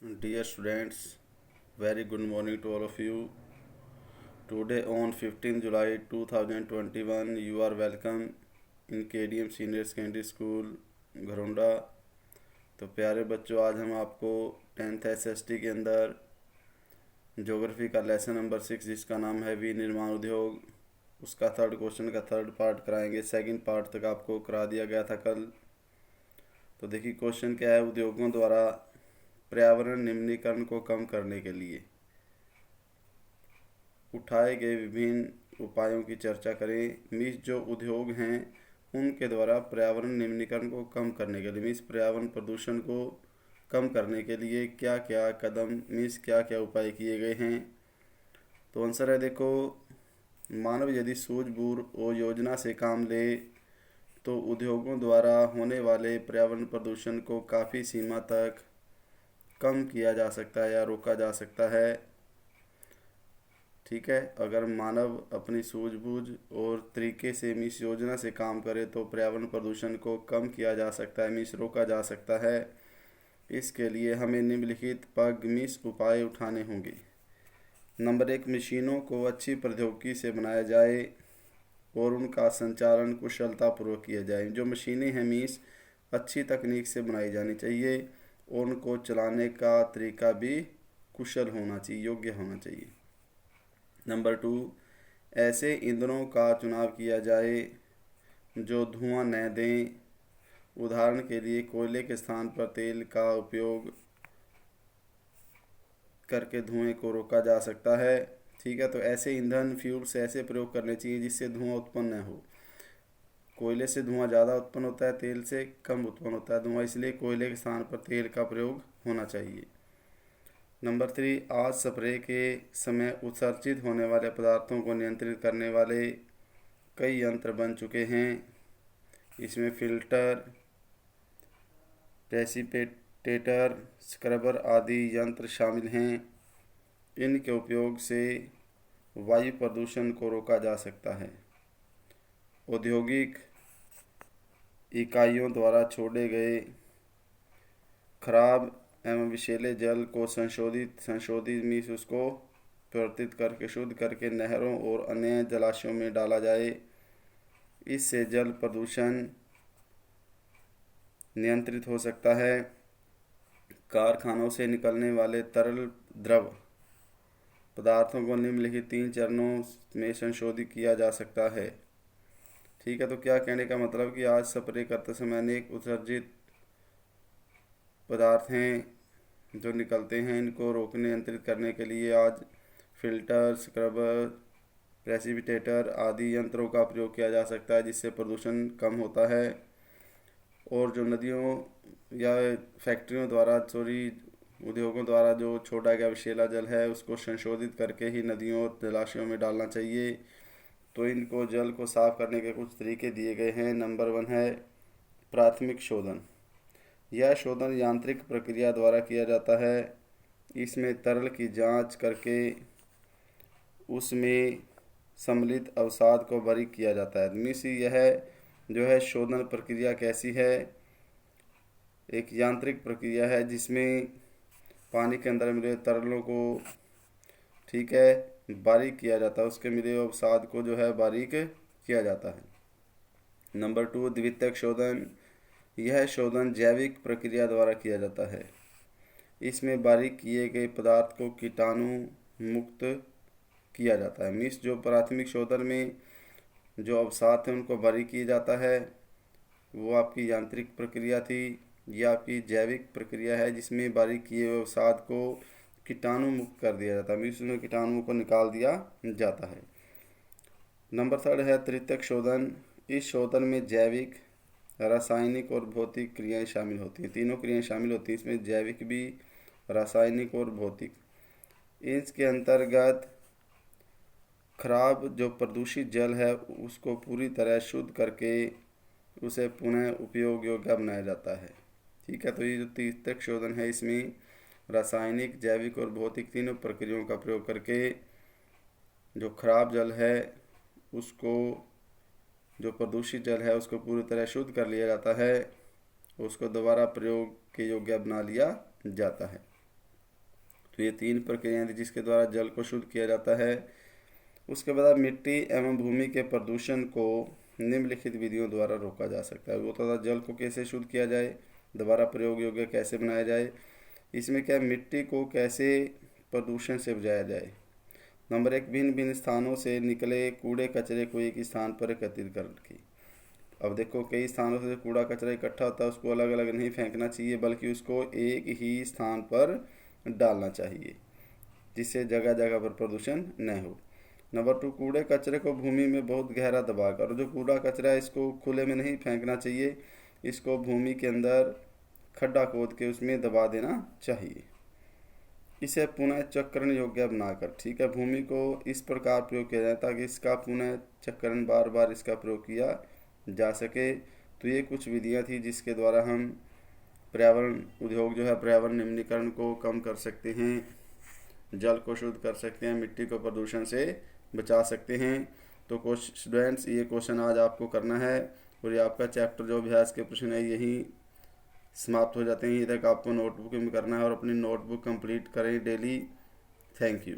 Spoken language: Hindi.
Dear students, very good morning to all of you. Today on 15 July 2021, you are welcome in KDM Senior Secondary School, Gharaunda. तो प्यारे बच्चों, आज हम आपको 10th SST के अंदर ज्योग्राफी का लेसन नंबर 6 जिसका नाम है विनिर्माण उद्योग, उसका थर्ड क्वेश्चन का थर्ड पार्ट कराएंगे। सेकंड पार्ट तक आपको करा दिया गया था कल। तो देखिए क्वेश्चन क्या है। उद्योगों द्वारा पर्यावरण निम्नीकरण को कम करने के लिए उठाए गए विभिन्न उपायों की चर्चा करें। मीन्स जो उद्योग हैं उनके द्वारा पर्यावरण निम्नीकरण को कम करने के लिए, मीन्स पर्यावरण प्रदूषण को कम करने के लिए क्या क्या कदम, मीन्स क्या क्या उपाय किए गए हैं। तो आंसर है, देखो, मानव यदि सूझबूझ और योजना से काम ले तो उद्योगों द्वारा होने वाले पर्यावरण प्रदूषण को काफ़ी सीमा तक कम किया जा सकता है या रोका जा सकता है। ठीक है, अगर मानव अपनी सूझबूझ और तरीके से मीस योजना से काम करे तो पर्यावरण प्रदूषण को कम किया जा सकता है, मीस रोका जा सकता है। इसके लिए हमें निम्नलिखित मीस उपाय उठाने होंगे। नंबर 1, मशीनों को अच्छी प्रौद्योगिकी से बनाया जाए और उनका संचालन कुशलतापूर्वक किया जाए। जो मशीनें हैं मीस अच्छी तकनीक से बनाई जानी चाहिए और उनको चलाने का तरीका भी कुशल होना चाहिए, योग्य होना चाहिए। नंबर 2, ऐसे ईंधनों का चुनाव किया जाए जो धुआं न दें। उदाहरण के लिए कोयले के स्थान पर तेल का उपयोग करके धुएं को रोका जा सकता है। ठीक है, तो ऐसे ईंधन फ्यूल्स ऐसे प्रयोग करने चाहिए जिससे धुआं उत्पन्न न हो। कोयले से धुआं ज़्यादा उत्पन्न होता है, तेल से कम उत्पन्न होता है धुआं, इसलिए कोयले के स्थान पर तेल का प्रयोग होना चाहिए। नंबर 3, आज स्प्रे के समय उत्सर्जित होने वाले पदार्थों को नियंत्रित करने वाले कई यंत्र बन चुके हैं। इसमें फिल्टर, प्रेसिपिटेटर, स्क्रबर आदि यंत्र शामिल हैं। इनके उपयोग से वायु प्रदूषण को रोका जा सकता है। औद्योगिक इकाइयों द्वारा छोड़े गए खराब एवं विषैले जल को संशोधित मीन्स उसको परिवर्तित करके शुद्ध करके नहरों और अन्य जलाशयों में डाला जाए। इससे जल प्रदूषण नियंत्रित हो सकता है। कारखानों से निकलने वाले तरल द्रव पदार्थों को निम्नलिखित 3 चरणों में संशोधित किया जा सकता है। ठीक है, तो क्या कहने का मतलब कि आज स्प्रे करते समय अनेक उत्सर्जित पदार्थ हैं जो निकलते हैं, इनको रोकने नियंत्रित करने के लिए आज फिल्टर, स्क्रबर, प्रेसिपिटेटर आदि यंत्रों का प्रयोग किया जा सकता है जिससे प्रदूषण कम होता है। और जो नदियों या फैक्ट्रियों द्वारा उद्योगों द्वारा जो छोड़ा गया विषैला जल है उसको संशोधित करके ही नदियों और जलाशयों में डालना चाहिए। तो इनको जल को साफ करने के कुछ तरीके दिए गए हैं। नंबर 1 है प्राथमिक शोधन। यह शोधन यांत्रिक प्रक्रिया द्वारा किया जाता है। इसमें तरल की जांच करके उसमें सम्मिलित अवसाद को बारीक किया जाता है। मीन्स यह जो है शोधन प्रक्रिया कैसी है, एक यांत्रिक प्रक्रिया है जिसमें पानी के अंदर मिले तरलों को, ठीक है, बारीक किया जाता है, उसके मिले अवसाद को जो है बारीक किया जाता है। नंबर 2, द्वितीयक शोधन। यह शोधन जैविक प्रक्रिया द्वारा किया जाता है। इसमें बारीक किए गए पदार्थ को कीटाणु मुक्त किया जाता है। मीन्स जो प्राथमिक शोधन में जो अवसाद हैं उनको बारीक किया जाता है वो आपकी यांत्रिक प्रक्रिया थी। यह आपकी जैविक प्रक्रिया है जिसमें बारीक किए हुए अवसाद को कीटाणु मुक्त कर दिया जाता है, मीन्स उसमें कीटाणुओं को निकाल दिया जाता है। नंबर 3 है तृतीयक शोधन। इस शोधन में जैविक, रासायनिक और भौतिक क्रियाएं शामिल होती हैं। तीनों क्रियाएं शामिल होती हैं इसमें, जैविक भी, रासायनिक और भौतिक। इसके अंतर्गत खराब जो प्रदूषित जल है उसको पूरी तरह शुद्ध करके उसे पुनः उपयोग योग्य बनाया जाता है। ठीक है, तो ये जो तृतीयक शोधन है इसमें रासायनिक, जैविक और भौतिक तीनों प्रक्रियाओं का प्रयोग करके जो खराब जल है उसको, जो प्रदूषित जल है उसको पूरी तरह शुद्ध कर लिया जाता है, उसको दोबारा प्रयोग के योग्य बना लिया जाता है। तो ये 3 प्रक्रियाएं थी जिसके द्वारा जल को शुद्ध किया जाता है। उसके बाद मिट्टी एवं भूमि के प्रदूषण को निम्नलिखित विधियों द्वारा रोका जा सकता है। वो तो था जल को कैसे शुद्ध किया जाए, दोबारा प्रयोग योग्य कैसे बनाया जाए। इसमें क्या मिट्टी को कैसे प्रदूषण से बचाया जाए। नंबर 1, भिन्न भिन्न स्थानों से निकले कूड़े कचरे को एक स्थान पर एकत्रित कर रखी। अब देखो कई स्थानों से कूड़ा कचरा इकट्ठा होता है, उसको अलग अलग नहीं फेंकना चाहिए, बल्कि उसको एक ही स्थान पर डालना चाहिए जिससे जगह जगह पर प्रदूषण न हो। नंबर 2, कूड़े कचरे को भूमि में बहुत गहरा दबाकर, जो कूड़ा कचरा है इसको खुले में नहीं फेंकना चाहिए, इसको भूमि के अंदर खड्डा खोद के उसमें दबा देना चाहिए। इसे पुनः चक्रण योग्य बनाकर, ठीक है, भूमि को इस प्रकार प्रयोग किया जाए ताकि इसका पुनः चक्रण बार बार इसका प्रयोग किया जा सके। तो ये कुछ विधियां थी जिसके द्वारा हम पर्यावरण उद्योग जो है पर्यावरण निम्नीकरण को कम कर सकते हैं, जल को शुद्ध कर सकते हैं, मिट्टी को प्रदूषण से बचा सकते हैं। तो कुछ स्टूडेंट्स ये क्वेश्चन आज आपको करना है और ये आपका चैप्टर जो अभ्यास के प्रश्न है यही समाप्त हो जाते हैं। ये तक आपको नोटबुक में करना है और अपनी नोटबुक कंप्लीट करें डेली। Thank you.